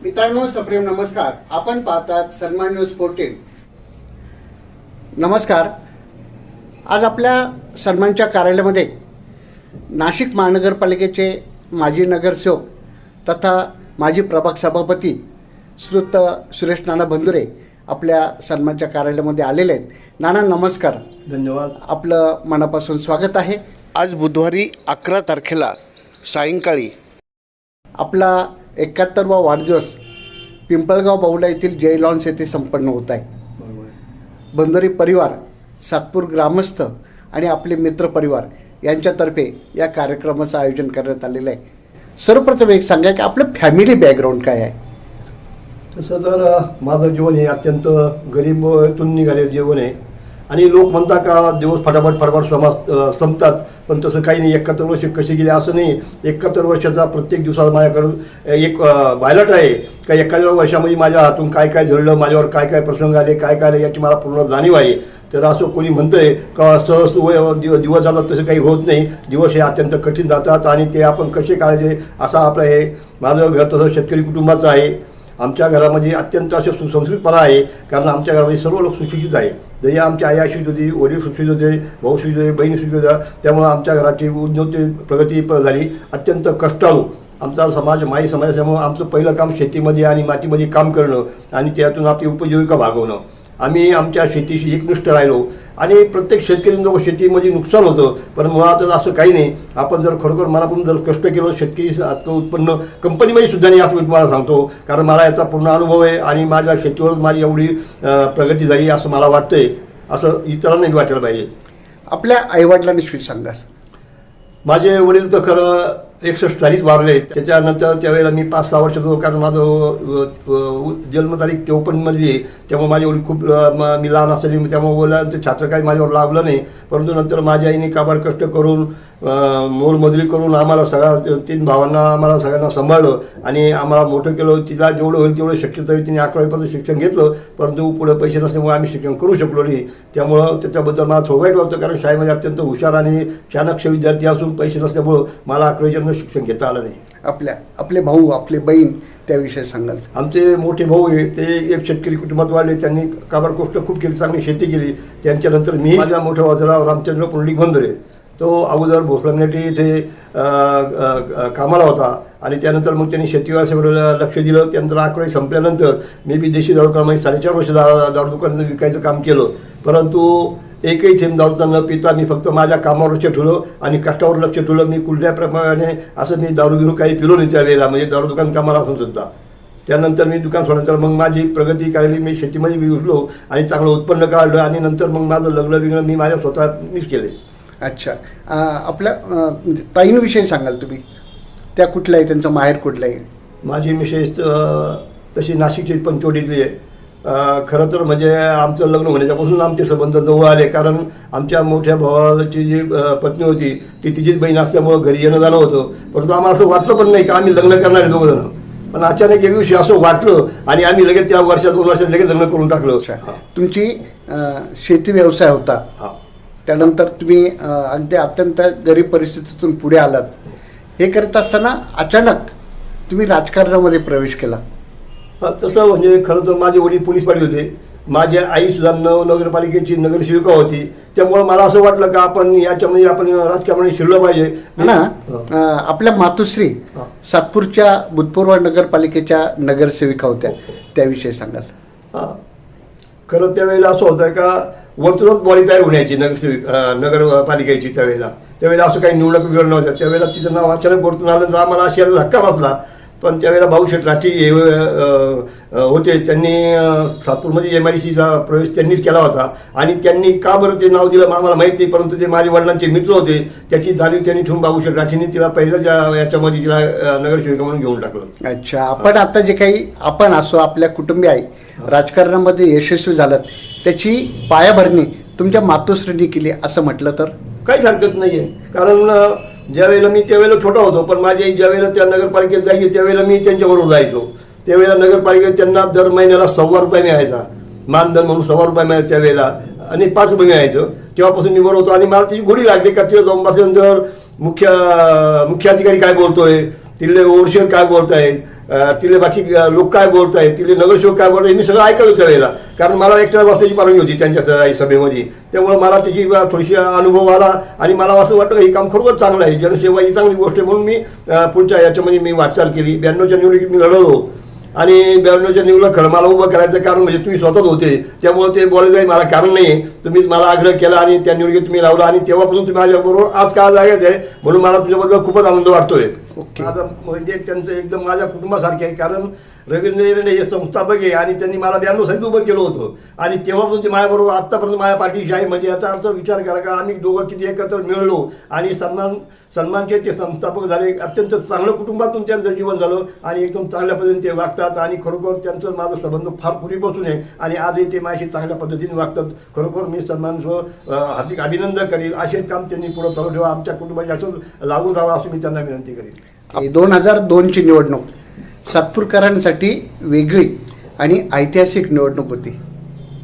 मित्रांनो, सप्रेम नमस्कार. आपण पाहतात सन्मान न्यूज 14. नमस्कार. आज आपल्या सन्मानच्या कार्यालयामध्ये नाशिक महानगरपालिकेचे माजी नगरसेवक तथा माजी प्रभाग सभापती श्रीयुत सुरेश नाना बंधुरे आपल्या सन्मानच्या कार्यालयामध्ये आलेले आहेत. नाना नमस्कार. धन्यवाद. आपलं मनापासून स्वागत आहे. आज बुधवारी 11 तारखेला सायंकाळी आपला 71वा वाढदिवस पिंपळगाव बावडा येथील जय लॉन्स येथे संपन्न होत आहे. बंधुरे परिवार, सातपूर ग्रामस्थ आणि आपले मित्र परिवार यांच्यातर्फे या कार्यक्रमाचं आयोजन करण्यात आलेलं आहे. सर्वप्रथम एक सांगा की आपलं फॅमिली बॅकग्राऊंड काय आहे? तसं तर माझं जीवन हे अत्यंत गरीबतून निघालेलं जीवन आहे आणि लोक म्हणतात का दिवस फटाफट संपतात, पण तसं काही नाही. 71 वर्ष कसे गेले असं नाही. 71 वर्षाचा प्रत्येक दिवसाला माझ्याकडं एक बायलट आहे का 71 वर्षामध्ये माझ्या हातून काय काय झडलं, माझ्यावर काय काय प्रसंग आले, काय काय आले याची मला पूर्ण जाणीव आहे. तर असं कोणी म्हणतंय का सहज दिवस जातात, तसं काही होत नाही. दिवस हे अत्यंत कठीण जातात आणि ते आपण कसे काढायचे असा आपलं हे. माझं घर तसं शेतकरी कुटुंबाचं आहे. आमच्या घरामध्ये अत्यंत असे सुसंस्कृतपणा आहे, कारण आमच्या घरामध्ये सर्व लोक सुशिक्षित आहे. जरी आमची आई अशिक्षित होती, वडील सुशिक्षित होते, भाऊ सुशिक्षित होते, बहीण सुशिक्षित होत्या. त्यामुळं आमच्या घराची उन्नती प्रगती झाली. अत्यंत कष्टाळू आमचा समाज, माई समाज असल्यामुळं आमचं पहिलं काम शेतीमध्ये आणि मातीमध्ये काम करणं आणि त्यातून आपली उपजीविका भागवणं. आम्ही आमच्या शेतीशी एकनिष्ठ राहिलो आणि प्रत्येक शेतकऱ्यांचं शेतीमध्ये नुकसान होतं, पण मुळातच असं काही नाही. आपण जर खरोखर मनापासून जर कष्ट केलं, शेतकरी आजचं उत्पन्न कंपनीमध्ये सुद्धा नाही असं मी तुम्हाला सांगतो, कारण मला याचा पूर्ण अनुभव आहे आणि माझ्या शेतीवरच माझी एवढी प्रगती झाली असं मला वाटतंय. असं इतरांनाही वाटायला पाहिजे. आपल्या आईवडिलांविषयी सांगा. माझे वडील तर खरं 61 सालीच वारले. त्याच्यानंतर त्यावेळेला मी 5-6 वर्षाचा होतो, कारण माझं जन्मतारीख 54मध्ये. त्यामुळे माझे वडील खूप मी लहान असताना, त्यामुळे वडिलांचं छात्र काही माझ्यावर लागलं नाही. परंतु नंतर माझ्या आईने काबाड कष्ट करून मोलमजुरी करून आम्हाला 3 भावांना आम्हाला सगळ्यांना सांभाळलं आणि आम्हाला मोठं केलं. तिला जेवढं होईल तेवढं शक्यतो तिने 11वीपर्यंत शिक्षण घेतलं, परंतु पुढे पैसे नसल्यामुळे आम्ही शिक्षण करू शकलो नाही. त्यामुळं त्याच्याबद्दल मला थोडं वाईट वाटतं, कारण शाळेमध्ये अत्यंत हुशार आणि चाणक्य विद्यार्थी असून पैसे नसल्यामुळं मला 11वीपर्यंत शिक्षण घेता आलं नाही. आपले भाऊ, आपले बहीण त्याविषयी सांगाल. आमचे मोठे भाऊ आहे, ते एक शेतकरी कुटुंबात वाढले. त्यांनी काबाड कष्ट खूप केली, चांगली शेती केली. त्यांच्यानंतर मी, माझ्या मोठ्या भावाचा रामचंद्र पुंडलिक बंधुरे, तो अगोदर भोसलंगेटी इथे कामाला होता आणि त्यानंतर मग त्यांनी शेती व्यवसायाकडे लक्ष दिलं. त्यानंतर 11वी संपल्यानंतर मी बी देशी दारू दुकानामध्ये 4.5 वर्ष दारू दुकानाचं विकायचं काम केलं. परंतु एकही थेंब दारूचा न पिता मी फक्त माझ्या कामावर लक्ष ठेवलं आणि कष्टावर लक्ष ठेवलं. मी कुठल्याप्रमाणे असं मी दारू बिरू काही पिलो नाही त्यावेळेला, म्हणजे दारू दुकान कामाला असून सुद्धा. त्यानंतर मी दुकान सोडल्यानंतर मग माझी प्रगती करायली. मी शेतीमध्ये बी घुसलो आणि चांगलं उत्पन्न काढलं आणि नंतर मग माझं लग्न मी माझ्या स्वतः मीच केले. अच्छा. आपल्या ताईंविषयी सांगाल तुम्ही. त्या कुठल्या आहे, त्यांचं माहेर कुठलं आहे? माझी मिसेस तशी नाशिकची पंचवटीतली आहे. खरं तर म्हणजे आमचं लग्न होण्याच्यापासून आमचे संबंध जवळ आले, कारण आमच्या मोठ्या भावाची जी पत्नी होती ती तिचीच बहीण असल्यामुळं घरी येणं जाणं होतं. परंतु आम्हाला असं वाटलं पण नाही की आम्ही लग्न करणार आहे दोघंजणं. पण अचानक एक दिवशी असं वाटलं आणि आम्ही लगेच त्या 2 वर्षात लगेच लग्न करून टाकलं. तुमची शेती व्यवसाय होता. त्यानंतर तुम्ही अगदी अत्यंत गरीब परिस्थितीतून पुढे आलात. हे करत असताना अचानक तुम्ही राजकारणामध्ये प्रवेश केला. तसं म्हणजे खरं तर माझे वडील पोलीस पाटील होते. माझी आई सुद्धा नगरपालिकेची नगरसेविका होती. त्यामुळे मला असं वाटलं का आपण याच्यामध्ये आपण राजकारणामध्ये शिरलं पाहिजे ना. आपल्या मातुश्री सातपूरच्या भूतपूर्व नगरपालिकेच्या नगरसेविका होत्या, त्याविषयी सांगाल. खरं त्यावेळेला असं होतं का वर्तुळात बॉडी तयार होण्याची नगरपालिकेची. त्यावेळेला असं काही निवडणूक बिवड नव्हत्या. त्यावेळेला तिचं नाव अचानक वरतून आलं तर आम्हाला अशा धक्का बसला. पण त्यावेळेला भाऊशेठ राठी होते, त्यांनी सातपूरमध्ये MIDCचा प्रवेश त्यांनीच केला होता आणि त्यांनी का बरं ते नाव दिलं आम्हाला माहीत नाही, परंतु ते माझे वडिलांचे मित्र होते. त्याची जाणीव त्यांनी ठेवून भाऊशेठ राठींनी तिला पहिल्या याच्यामध्ये तिला नगरसेविका म्हणून घेऊन टाकलं. अच्छा. आपण आता जे काही आपण असो, आपल्या कुटुंबीय आहे, राजकारणामध्ये यशस्वी झालं, त्याची पायाभरणी तुमच्या मातोश्रींनी केली असं म्हटलं तर काहीच हरकत नाही आहे. कारण ज्यावेळेला मी त्यावेळेला छोटा होतो, पण माझी आई ज्यावेळेला त्या नगरपालिकेत जायची त्यावेळेला मी त्यांच्याबरोबर जायचो. त्यावेळेला नगरपालिकेत त्यांना दर महिन्याला ₹100 मिळायचा, मानधन म्हणून ₹100 मिळायचा त्यावेळेला आणि 5 रुपये मिळायचं. तेव्हापासून मी बरोबर होतो आणि मला ती गोडी लागली का तिला जाऊन बसल्यानंतर मुख्याधिकारी काय बोलतोय, तिथले ओव्हरशिअर काय बोलत आहेत, तिथले बाकी लोक काय बोलत आहेत, तिथले नगरसेवक काय बोलत आहेत, मी सगळं ऐकलं त्या वेळेला. कारण मला एकट्या वाजताची परवानगी होती त्यांच्या सभेमध्ये, त्यामुळे मला त्याची थोडीशी अनुभव आला आणि मला असं वाटतं की हे काम खरोखर चांगलं आहे, जनसेवा ही चांगली गोष्ट आहे. म्हणून मी पुढच्या याच्यामध्ये मी वाटचाल केली. 92च्या निवडणुकीत मी लढवलो आणि 92च्या निवडणुकीला खरं मला उभं करायचं कारण म्हणजे तुम्ही स्वतःच होते, त्यामुळे ते बोलायचं मला कारण नाही. तुम्ही मला आग्रह केला आणि त्या निवडणुकीत तुम्ही लावला आणि तेव्हापासून तुम्ही माझ्याबरोबर आज का जागेत आहे, म्हणून मला तुझ्याबद्दल खूपच आनंद वाटतोय. माझं म्हणजे त्यांचं एकदम माझ्या कुटुंबासारखे आहे. कारण रवींद्र एरंडे हे संस्थापक आहे आणि त्यांनी मला 92 सालीच उभं केलं होतं आणि तेव्हापासून ते माझ्याबरोबर आत्तापर्यंत माझ्या पाठीशी आहे. म्हणजे याचा अर्थ विचार करा का आम्ही दोघं किती एकत्र मिळलो आणि सन्मानचे ते संस्थापक झाले. अत्यंत चांगलं कुटुंबातून त्यांचं जीवन झालं आणि एकदम चांगल्या पद्धतीने ते वागतात आणि खरोखर त्यांचं माझं संबंध फार पूर्वीपासून आहे आणि आजही ते माझ्याशी चांगल्या पद्धतीने वागतात. खरोखर मी सन्मानचं हार्दिक अभिनंदन करील. असेच काम त्यांनी पुढं चालू ठेवा, आमच्या कुटुंबाची असंच लागून राहावं असं मी त्यांना विनंती करेन. 2002ची निवडणूक सातपूरकरांसाठी वेगळी आणि ऐतिहासिक निवडणूक होती.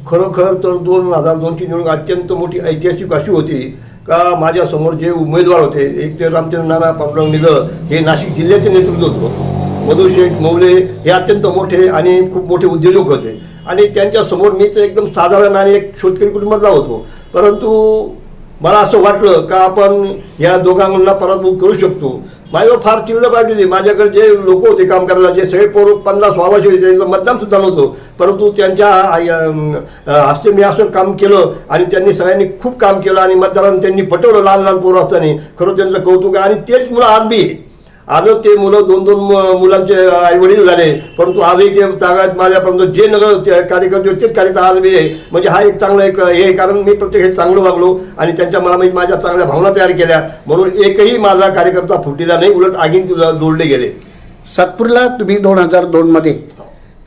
खरोखर तर 2002ची निवडणूक अत्यंत मोठी ऐतिहासिक अशी होती का माझ्यासमोर जे उमेदवार होते, एक ते रामचंद्र नाना पांडुरंग निगळ हे नाशिक जिल्ह्याचे नेतृत्व होतं, मधुशेठ मौले हे अत्यंत मोठे आणि खूप मोठे उद्योजक होते आणि त्यांच्यासमोर मी तर एकदम साधारण आणि एक शेतकरी कुटुंबातला होतो. परंतु मला असं वाटलं का आपण या दोघांना पराभूत करू शकतो. माझ्यावर फार चिल्लर पार्टी होती. माझ्याकडे जे लोक होते काम करायला, जे सगळे 50-60 होते, त्यांचं मतदान सुद्धा नव्हतं, परंतु त्यांच्या हस्ते मी असं काम केलं आणि त्यांनी सगळ्यांनी खूप काम केलं आणि मतदारांनी त्यांनी पटवलं. लहान लहान पोरं असताना खरं त्यांचं कौतुक आहे आणि तेच मुलं आज बी आजच ते मुलं 2-2 मुलांचे आईवडील झाले, परंतु आजही ते तागात माझ्यापर्यंत जे नगर कार्यकर्ते तेच कार्यकर्ता आज बी आहे. म्हणजे हा एक चांगला एक हे, कारण मी प्रत्येक हे चांगलं वागलो आणि त्यांच्या मनामध्ये माझ्या चांगल्या भावना तयार केल्या, म्हणून एकही माझा कार्यकर्ता फुटलेला नाही, उलट आगीन जोडले गेले. सातपूरला तुम्ही 2002मध्ये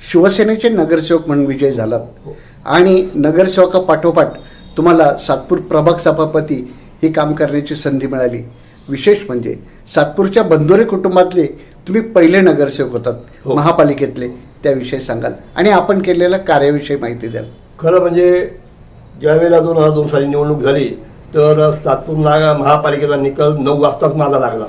शिवसेनेचे नगरसेवक म्हणून विजय झालात आणि नगरसेवकापाठोपाठ तुम्हाला सातपूर प्रभाग सभापती ही काम करण्याची संधी मिळाली. विशेष म्हणजे सातपूरच्या बंदोरे कुटुंबातले तुम्ही पहिले नगरसेवक होतात महापालिकेतले, त्याविषयी सांगाल आणि आपण केलेल्या कार्याविषयी माहिती द्याल. खरं म्हणजे ज्यावेळेला 2002 साली निवडणूक झाली तर सातपूर महापालिकेचा निकाल 9 वाजताच माझा लागला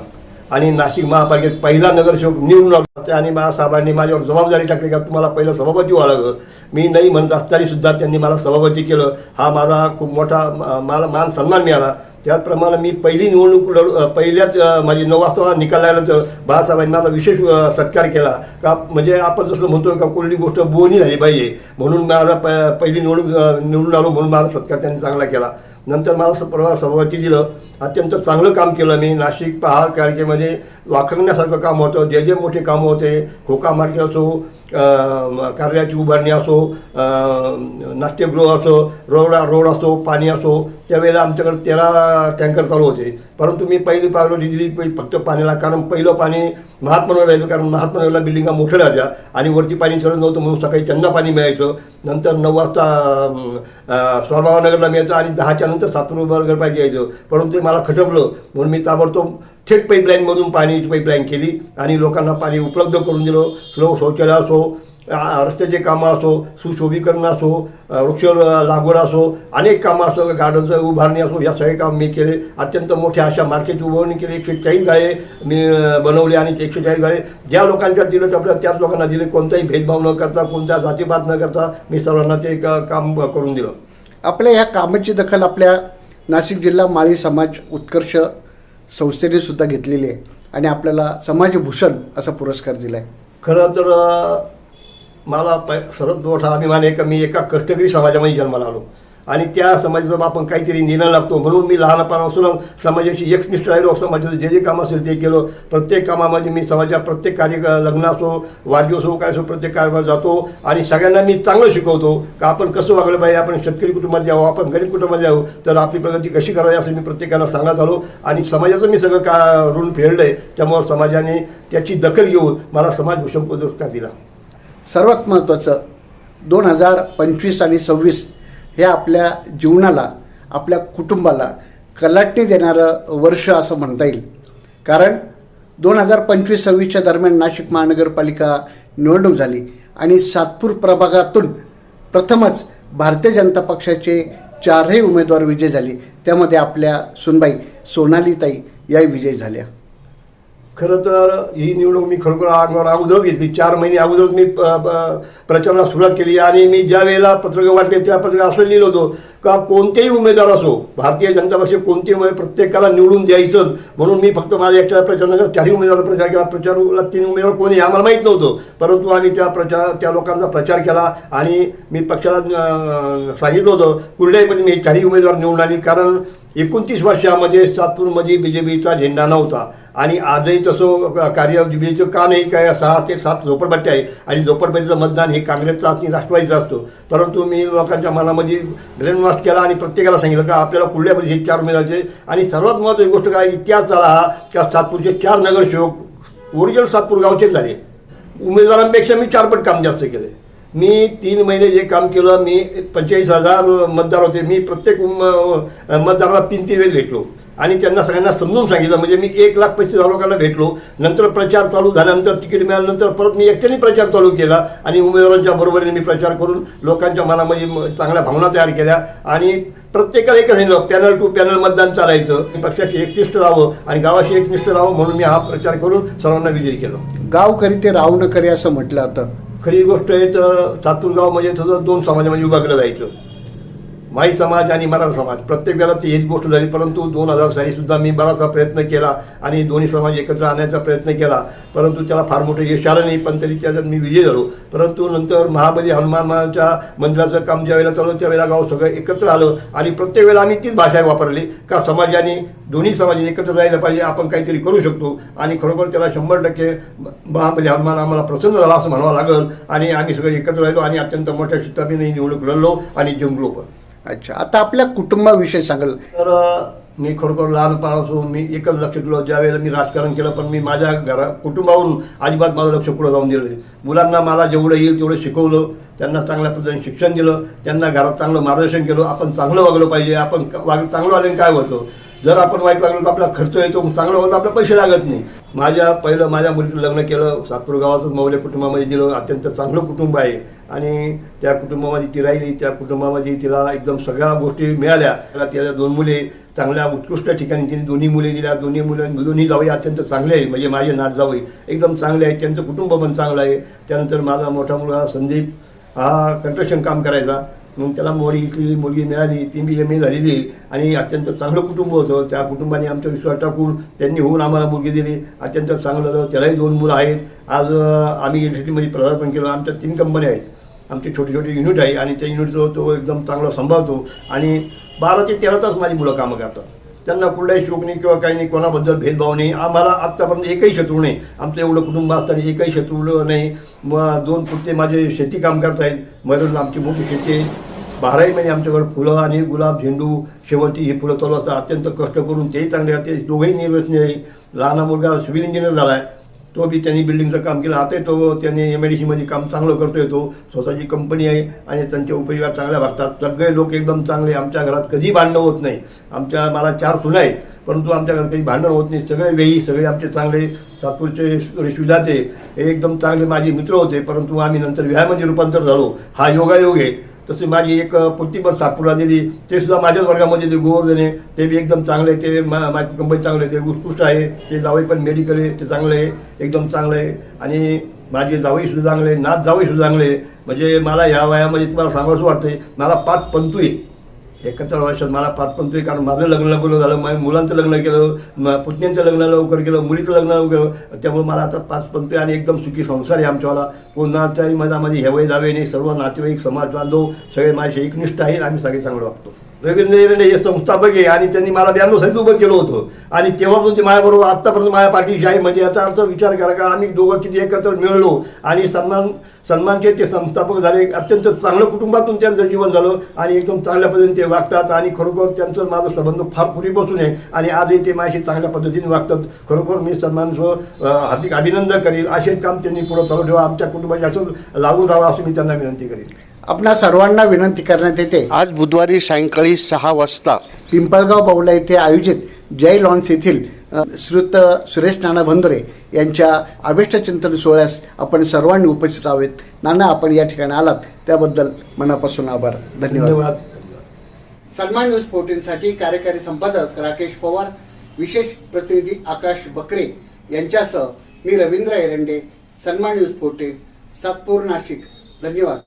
आणि नाशिक महापालिकेत पहिला नगरसेवक निवडून आला आणि साहेबांनी माझ्यावर जबाबदारी टाकली का तुम्हाला पहिलं सभापती व्हावं लागलं. मी नाही म्हणत असताना सुद्धा त्यांनी मला सभापती केलं. हा माझा खूप मोठा मला मान सन्मान मिळाला. त्याचप्रमाणे मी पहिली निवडणूक पहिल्याच माझी 9 वाजता निकाल लागल्यानंतर बाळासाहेबांनी माझा विशेष सत्कार केला का, म्हणजे आपण जसं म्हणतोय का कुठली गोष्ट बोनी झाली पाहिजे, म्हणून माझा पहिली निवडून आलो, म्हणून माझा सत्कार त्यांनी चांगला केला. नंतर मला प्रभाग सभापती दिलं. अत्यंत चांगलं काम केलं मी. नाशिक पहाड तालुक्यामध्ये वाखरण्यासारखं काम होतं, जे जे मोठे कामं होते, खोका मार्केट असो, कार्याची उभारणी असो, नाट्यगृह असो, रोड असो, पाणी असो, त्यावेळेला आमच्याकडे 13 टँकर चालू होते. परंतु मी पहिली प्रायोरिटी दिली फक्त पाण्याला, कारण पहिलं पाणी महात्मानगर राहिलं, कारण महात्मानगरला बिल्डिंगा मोठ्या राहत्या आणि वरती पाणी चढत नव्हतं, म्हणून सकाळी त्यांना पाणी मिळायचं. नंतर 9 वाजता स्वारभावनगरला मिळायचं आणि 10च्या नंतर सातपूर नगरपालिका यायचं. परंतु ते मला खटकलं, म्हणून मी ताबडतोब थेट पाईपलाईनमधून पाण्याची पाईपलाईन केली आणि लोकांना पाणी उपलब्ध करून दिलं. शौचालय असो, रस्त्याचे कामं असो, सुशोभीकरण असो, वृक्ष लागवड असो, अनेक कामं असो, गार्डनचं उभारणी असो, या सगळे काम मी केले. अत्यंत मोठ्या अशा मार्केटची उभारणी केली. 140 गाळे मी बनवले आणि 140 गाळे ज्या लोकांच्या दिलं टपलं त्याच लोकांना दिले. कोणताही भेदभाव न करता, कोणत्या जातीपात न करता मी सर्वांना ते काम करून दिलं. आपल्या या कामाची दखल आपल्या नाशिक जिल्हा माळी समाज उत्कर्ष संस्थेने सुद्धा घेतलेली आहे आणि आपल्याला समाजभूषण असा पुरस्कार दिला आहे. खरं तर मला सर्वात मोठा अभिमान आहे का मी एका कष्टकरी समाजामध्ये जन्माला आलो आणि त्या समाजाचा आपण काहीतरी निर्णय लागतो, म्हणून मी लहानपणापासून समाजाची एकनिष्ठ राहिलो. समाजाचं जे जे काम असेल ते केलं. प्रत्येक कामामध्ये मी समाजात प्रत्येक लग्न असो, वाढदिवस असो, काय असो, प्रत्येक कार्यावर जातो आणि सगळ्यांना मी चांगलं शिकवतो का आपण कसं वागलं पाहिजे, आपण शेतकरी कुटुंबात जावं, आपण गरीब कुटुंबात जावं, तर आपली प्रगती कशी करावी असं मी प्रत्येकाला सांगत आलो आणि समाजाचं मी सगळं ऋण फेडलं आहे. त्यामुळं समाजाने त्याची दखल घेऊन मला समाजभूषण पुरस्कार दिला. सर्वात महत्त्वाचं 2025 आणि 26 हे आपल्या जीवनाला, आपल्या कुटुंबाला कलाटणी देणारं वर्ष असं म्हणता येईल. कारण 2025-26च्या दरम्यान नाशिक महानगरपालिका निवडणूक झाली आणि सातपूर प्रभागातून प्रथमच भारतीय जनता पक्षाचे 4ही उमेदवार विजयी झाले. त्यामध्ये आपल्या सुनबाई सोनालीताई याही विजयी झाल्या. खरं तर ही निवडणूक मी खरोखर अंगावर अगोदरच घेतली. 4 महिने अगोदरच मी प्रचाराला सुरुवात केली आणि मी ज्या वेळेला पत्रकं वाटले त्या पत्रकात असं लिहिलं होतं का कोणतेही उमेदवार असो, भारतीय जनता पक्ष कोणतेही उमेदवार प्रत्येकाला निवडून द्यायचं म्हणून मी फक्त माझ्या एकट्या प्रचार न करता 4 उमेदवार प्रचार केला. प्रचाराला 3 उमेदवार कोणी आम्हाला माहीत नव्हतं, परंतु आम्ही त्या लोकांचा प्रचार केला आणि मी पक्षाला सांगितलं होतं कुठल्याही मी 4 उमेदवार निवडून आली. कारण 29 वर्षामध्ये सातपूरमध्ये BJPचा झेंडा नव्हता आणि आजही तसं कार्य BJPचं का नाही काय 6 ते 7 झोपडपट्ट्या आहे आणि झोपडपट्टीचं मतदान हे काँग्रेसचं आणि राष्ट्रवादीचं असतो. परंतु मी लोकांच्या मनामध्ये ब्रेन वॉश केला आणि प्रत्येकाला सांगितलं का आपल्याला कुठल्यापैकी हे 4 उमेदवाराचे. आणि सर्वात महत्त्वाची गोष्ट काय इतिहास झाला हा का सातपूरचे 4 नगरसेवक ओरिजिनल सातपूर गावचेच झाले. उमेदवारांपेक्षा मी 4 पट काम जास्त केले. मी 3 महिने जे काम केलं, मी 45,000 मतदार होते, मी प्रत्येक मतदाराला 3 वेळेस भेटलो आणि त्यांना सगळ्यांना समजून सांगितलं. म्हणजे मी 1,35,000 लोकांना भेटलो. नंतर प्रचार चालू झाल्यानंतर तिकीट मिळाल्यानंतर परत मी एकट्याने प्रचार चालू केला आणि उमेदवारांच्या बरोबरीने मी प्रचार करून लोकांच्या मनामध्ये चांगल्या भावना तयार केल्या आणि प्रत्येकाला एक सांगितलं पॅनल टू पॅनल मतदान चालायचं, पक्षाशी एकनिष्ठ राहावं आणि गावाशी एकनिष्ठ राहावं म्हणून मी हा प्रचार करून सर्वांना विजयी केलं. गाव करी ते राव न करी असं म्हटलं जातं. खरी गोष्ट आहे तर सातपूर गाव म्हणजे तसं 2 समाजामध्ये विभागलं जायचं, माई समाज आणि मराठा समाज. प्रत्येक वेळेला ती हीच गोष्ट झाली. परंतु 2000 साली सुद्धा मी बराचसा प्रयत्न केला आणि दोन्ही समाज एकत्र आणण्याचा प्रयत्न केला, परंतु त्याला फार मोठं यश आलं नाही. पण तरी त्याच्यात मी विजय झालो. परंतु नंतर महाबली हनुमानाच्या मंदिराचं काम ज्या वेळेला चालू त्यावेळेला गाव सगळं एकत्र आलं आणि प्रत्येक वेळेला आम्ही तीच भाषा वापरली का समाजाने दोन्ही समाजाने एकत्र राहिलं पाहिजे, आपण काहीतरी करू शकतो. आणि खरोखर त्याला 100% महाबली हनुमान आम्हाला प्रसन्न झाला असं म्हणावं लागेल आणि आम्ही सगळे एकत्र राहिलो आणि अत्यंत मोठ्या शिस्ताने निवडणूक लढलो आणि जिंकलो पण. अच्छा, आता आपल्या कुटुंबाविषयी सांगाल. तर मी खरोखर लहानपणापासून मी एकच लक्ष दिलं ज्या वेळेला मी राजकारण केलं, पण मी माझ्या कुटुंबावरून अजिबात माझं लक्ष पुढं जाऊन दिलं. मुलांना मला जेवढं येईल तेवढं शिकवलं, त्यांना चांगल्या पद्धतीने शिक्षण दिलं, त्यांना घरात चांगलं मार्गदर्शन केलं. आपण चांगलं वागलं पाहिजे, आपण चांगलं वागल्याने काय होतं, जर आपण वाईट वागलो तर आपला खर्च येतो, चांगलं वागलं आपल्याला पैसे लागत नाही. माझ्या मुलीचं लग्न केलं, सातपूर गावाचं मौल्य कुटुंबामध्ये दिलं. अत्यंत चांगलं कुटुंब आहे आणि त्या कुटुंबामध्ये ती राहिली. त्या कुटुंबामध्ये तिला एकदम सगळ्या गोष्टी मिळाल्या. तिला 2 मुले चांगल्या उत्कृष्ट ठिकाणी तिने दोन्ही मुले दिल्या. दोन्ही जावई अत्यंत चांगले आहे, म्हणजे माझे नात जावई एकदम चांगले आहेत, त्यांचं कुटुंब पण चांगलं आहे. त्यानंतर माझा मोठा मुलगा संदीप हा कंस्ट्रक्शन काम करायचा, मग त्याला इथली मुलगी मिळाली, ती बी MA झालेली आणि अत्यंत चांगलं कुटुंब होतं. त्या कुटुंबाने आमचा विश्वास टाकून त्यांनी होऊन आम्हाला मुलगी दिली. अत्यंत चांगलं झालं. त्यालाही 2 मुलं आहेत. आज आम्ही युनिव्हर्सिटीमध्ये पदार्पण केलं. आमच्या 3 कंपन्या आहेत, आमचे छोटे छोटे युनिट आहे आणि त्या युनिटचं तो एकदम चांगला सांभाळतो आणि 12 ते 13 तास माझी मुलं कामं करतात. त्यांना कुठलाही शोक नाही किंवा काही नाही, कोणाबद्दल भेदभाव नाही. आम्हाला आत्तापर्यंत एकही शत्रू नाही. आमचं एवढं कुटुंब असताना एकही शत्रू नाही. मग 2 पुरते माझे शेती काम करतायत. मधून आमची मोठी शेती आहे. 12ही महिने आमच्याकडे फुलं आणि गुलाब, झेंडू, शेवंती ही फुलं चालू असतात. अत्यंत कष्ट करून तेही चांगले आहेत. ते दोघंही निर्वसनीय आहे. लहान मुलगा सिव्हिल इंजिनियर झाला आहे, तो बी त्यांनी बिल्डिंगचं काम केलं. आता तो त्यांनी MIDCमध्ये काम चांगलं करतोय. तो स्वतःची कंपनी आहे आणि त्यांचे उपयोगात चांगल्या भागतात. सगळे लोक एकदम चांगले. आमच्या घरात कधी भांडणं होत नाही. मला 4 सुना आहेत, परंतु आमच्या घरात काही भांडणं होत नाही. सगळे वेळी सगळे आमचे चांगले. सातपूरचे सुजाते हे एकदम चांगले माझे मित्र होते, परंतु आम्ही नंतर विहामध्ये रूपांतर झालो. हा योगायोग आहे. तसे माझी एक पुत्तीपर सातपूरला दिली, ते सुद्धा माझ्याच वर्गामध्ये ते गोवर्धने, ते बी एकदम चांगले. ते माझी कंपनी चांगले, ते उत्कृष्ट आहे. ते जावई पण मेडिकल आहे, ते चांगलं आहे, एकदम चांगलं आहे. आणि माझे जावई सुद्धा चांगले, नात जावई सुद्धा चांगले. म्हणजे मला ह्या वयामध्ये तुम्हाला सांगावंसं वाटतंय, मला 5 पंतू आहे. 71 वर्षात मला 5 पंतू आहे. कारण माझं लग्न लवकर झालं, माझ्या मुलांचं लग्न केलं, पुतण्यांचं लग्न लवकर केलं, मुलीचं लग्न लवकर केलं. त्यामुळे मला आता 5 पंतू आहे आणि एकदम सुखी संसार आहे आमच्यावाला. कोणाच्याही मनामध्ये हेवय जावे नाही. सर्व नातेवाईक, समाज बांधव सगळे माझे एकनिष्ठ आहेत. आम्ही सगळे चांगलं वागतो. रवींद्र हिरणे हे संस्थापक आहे आणि त्यांनी मला 92 साली उभं केलं होतं आणि तेव्हापासून ते माझ्याबरोबर आत्तापर्यंत माझ्या पाठीशी आहे. म्हणजे याचा अर्थ विचार करा का आम्ही दोघं किती एकत्र मिळलो आणि सन्मानचे ते संस्थापक झाले. अत्यंत चांगलं कुटुंबातून त्यांचं जीवन झालं आणि एकदम चांगल्या पद्धतीने ते वागतात आणि खरोखर त्यांचं माझं संबंध फार पूर्वीपासून आहे आणि आजही ते माझ्याशी चांगल्या पद्धतीने वागतात. खरोखर मी सन्मानचं हार्दिक अभिनंदन करील. असेच काम त्यांनी पुढं चालू ठेवा, आमच्या कुटुंबाची असंच लागून राहावं असं मी त्यांना विनंती करेन. आपणा सर्वांना विनंती करण्यात येते, आज बुधवारी सायंकाळी 6 वाजता पिंपळगाव बावला येथे आयोजित जय लॉन्स येथील श्रीयुत सुरेश नाना भंदुरे यांच्या अभिष्टचिंतन सोहळ्यास आपण सर्वांनी उपस्थित राहावेत. नाना, आपण या ठिकाणी आलात त्याबद्दल मनापासून आभार. धन्यवाद. सन्मान न्यूज 14 साठी कार्यकारी संपादक राकेश पवार, विशेष प्रतिनिधी आकाश बकरे यांच्यासह मी रवींद्र एरंडे, सन्मान न्यूज 14, सातपूर, नाशिक. धन्यवाद.